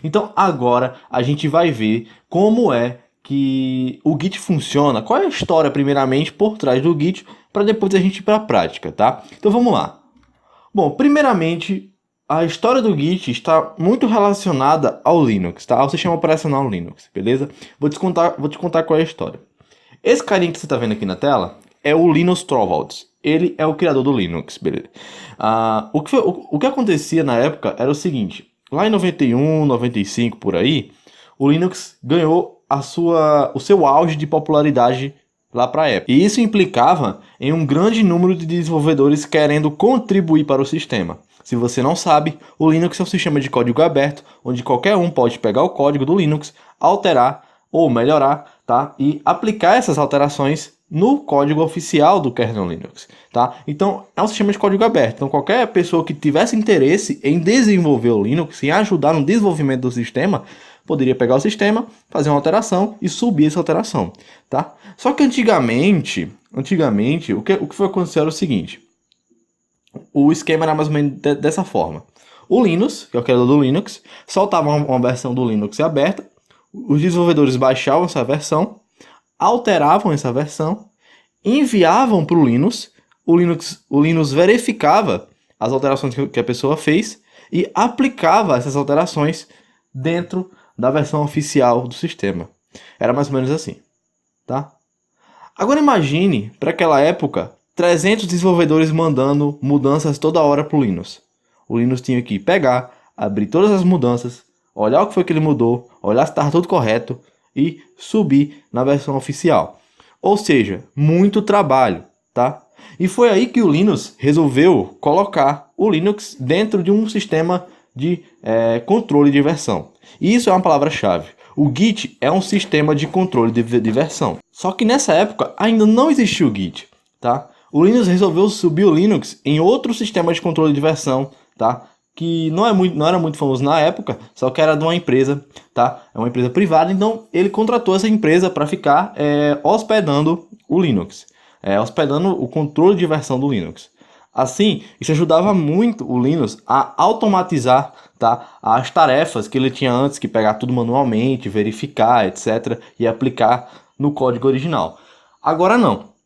Então agora a gente vai ver como é que o Git funciona, qual é a história primeiramente por trás do Git, para depois a gente ir para a prática, tá? Então vamos lá. Bom, primeiramente, a história do Git está muito relacionada ao Linux, tá? Ao sistema operacional Linux, beleza? Vou te contar qual é a história. Esse carinha que você está vendo aqui na tela é o Linus Torvalds. Ele é o criador do Linux, beleza? O que acontecia na época era o seguinte. Lá em 91, 95, por aí, o Linux ganhou o seu auge de popularidade lá para a época. E isso implicava em um grande número de desenvolvedores querendo contribuir para o sistema. Se você não sabe, o Linux é um sistema de código aberto, onde qualquer um pode pegar o código do Linux, alterar ou melhorar, tá? E aplicar essas alterações no código oficial do kernel Linux, tá? Então, é um sistema de código aberto. Então, qualquer pessoa que tivesse interesse em desenvolver o Linux, em ajudar no desenvolvimento do sistema, poderia pegar o sistema, fazer uma alteração e subir essa alteração, tá? Só que antigamente, o que foi acontecer era o seguinte. O esquema era mais ou menos dessa forma. O Linus, que é o criador do Linux, soltava uma versão do Linux aberta, os desenvolvedores baixavam essa versão, alteravam essa versão, enviavam para o Linux, o Linux verificava as alterações que a pessoa fez e aplicava essas alterações dentro da versão oficial do sistema. Era mais ou menos assim, tá? Agora imagine, para aquela época, 300 desenvolvedores mandando mudanças toda hora para o Linux. O Linux tinha que pegar, abrir todas as mudanças, olhar o que foi que ele mudou, olhar se estava tudo correto e subir na versão oficial. Ou seja, muito trabalho, tá? E foi aí que o Linux resolveu colocar o Linux dentro de um sistema de controle de versão. E isso é uma palavra-chave. O Git é um sistema de controle de versão. Só que nessa época ainda não existia o Git, tá? O Linux resolveu subir o Linux em outro sistema de controle de versão, tá? Que não era muito famoso na época, só que era de uma empresa, tá? É uma empresa privada, então ele contratou essa empresa para ficar hospedando o Linux, hospedando o controle de versão do Linux. Assim, isso ajudava muito o Linux a automatizar, tá, as tarefas que ele tinha antes que pegar tudo manualmente, verificar, etc. e aplicar no código original. Agora não.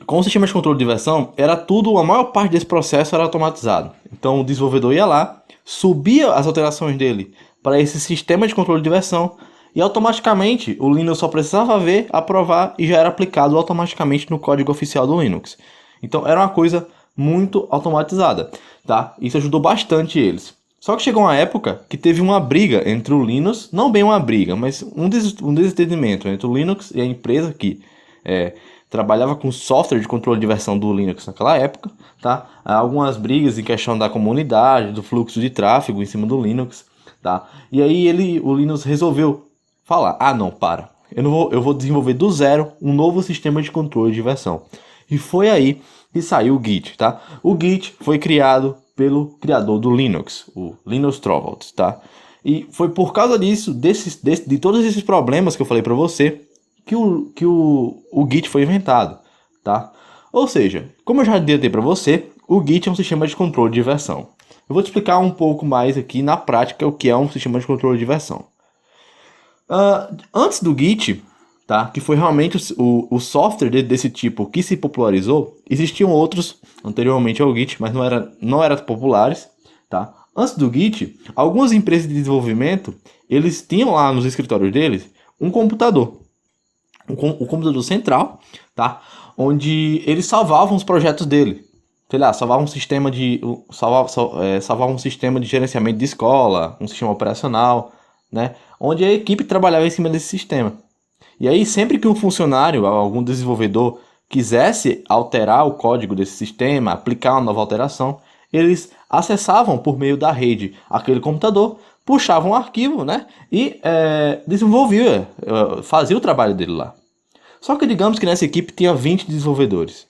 Com o sistema de controle de versão, era tudo, a maior parte desse processo era automatizado. Então o desenvolvedor ia lá, subia as alterações dele para esse sistema de controle de versão e automaticamente o Linux só precisava ver, aprovar e já era aplicado automaticamente no código oficial do Linux. Então era uma coisa muito automatizada, tá? Isso ajudou bastante eles. Só que chegou uma época que teve uma briga entre o Linux, não bem uma briga, mas um desentendimento entre o Linux e a empresa que trabalhava com software de controle de versão do Linux naquela época, tá? Há algumas brigas em questão da comunidade, do fluxo de tráfego em cima do Linux, tá? E aí o Linux resolveu falar, não, para, eu vou desenvolver do zero um novo sistema de controle de versão. E foi aí que saiu o Git, tá? O Git foi criado pelo criador do Linux, o Linus Torvalds, tá? E foi por causa disso, de todos esses problemas que eu falei para você, que o Git foi inventado, tá? Ou seja, como eu já adiantei para você, o Git é um sistema de controle de versão. Eu vou te explicar um pouco mais aqui na prática o que é um sistema de controle de versão. Antes do Git, tá, que foi realmente o software desse tipo que se popularizou, existiam outros anteriormente ao Git, mas não eram populares, tá? Antes do Git, algumas empresas de desenvolvimento, eles tinham lá nos escritórios deles um computador. O computador central, tá? Onde eles salvavam os projetos dele. Sei lá, salvavam um sistema salvavam um sistema de gerenciamento de escola, um sistema operacional, né? Onde a equipe trabalhava em cima desse sistema. E aí, sempre que um funcionário, algum desenvolvedor, quisesse alterar o código desse sistema, aplicar uma nova alteração, eles acessavam por meio da rede aquele computador, puxavam um arquivo, né? E fazia o trabalho dele lá. Só que digamos que nessa equipe tinha 20 desenvolvedores.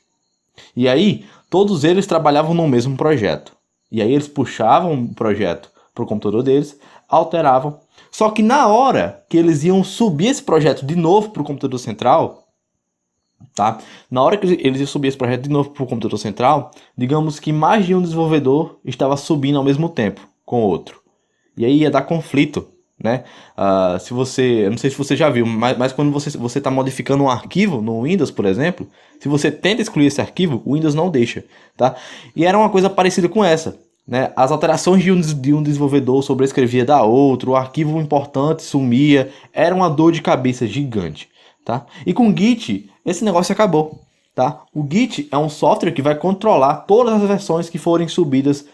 E aí, todos eles trabalhavam no mesmo projeto. E aí eles puxavam o projeto para o computador deles, alteravam. Só que na hora que eles iam subir esse projeto de novo para o computador central, tá? Na hora que eles iam subir esse projeto de novo para o computador central, digamos que mais de um desenvolvedor estava subindo ao mesmo tempo com o outro. E aí ia dar conflito, né? Se você, eu não sei se você já viu, mas quando você está modificando um arquivo no Windows, por exemplo, se você tenta excluir esse arquivo, o Windows não deixa, tá? E era uma coisa parecida com essa, né? As alterações de um desenvolvedor sobrescrevia da outro, o arquivo importante sumia, era uma dor de cabeça gigante, tá? E com o Git, esse negócio acabou, tá? O Git é um software que vai controlar todas as versões que forem subidas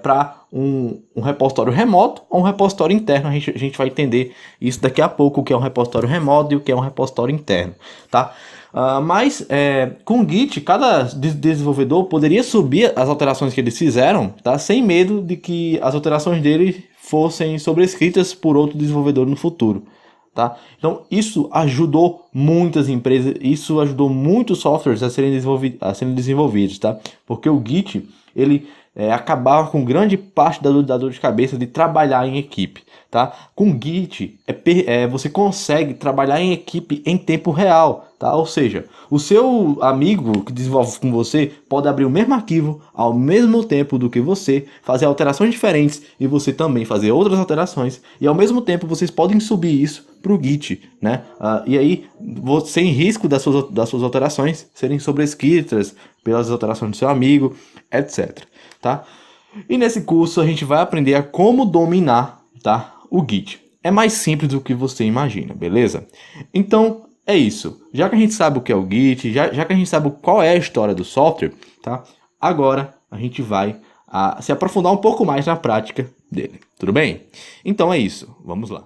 para um repositório remoto ou um repositório interno. A gente vai entender isso daqui a pouco, o que é um repositório remoto e o que é um repositório interno, tá? Mas com o Git, cada desenvolvedor poderia subir as alterações que eles fizeram, tá? Sem medo de que as alterações dele fossem sobrescritas por outro desenvolvedor no futuro. Tá? Então isso ajudou muitas empresas, isso ajudou muitos softwares a serem desenvolvidos, tá? Porque o Git, ele acabava com grande parte da dor de cabeça de trabalhar em equipe, tá? Com o Git, você consegue trabalhar em equipe em tempo real, tá? Ou seja, o seu amigo que desenvolve com você pode abrir o mesmo arquivo ao mesmo tempo do que você, fazer alterações diferentes e você também fazer outras alterações, e ao mesmo tempo vocês podem subir isso para o Git, né? E aí, sem risco das suas alterações serem sobrescritas pelas alterações do seu amigo, etc. Tá? E nesse curso a gente vai aprender a como dominar, tá, o Git. É mais simples do que você imagina, beleza? Então é isso. Já que a gente sabe o que é o Git, já que a gente sabe qual é a história do software, tá? Agora a gente vai se aprofundar um pouco mais na prática dele. Tudo bem? Então é isso. Vamos lá.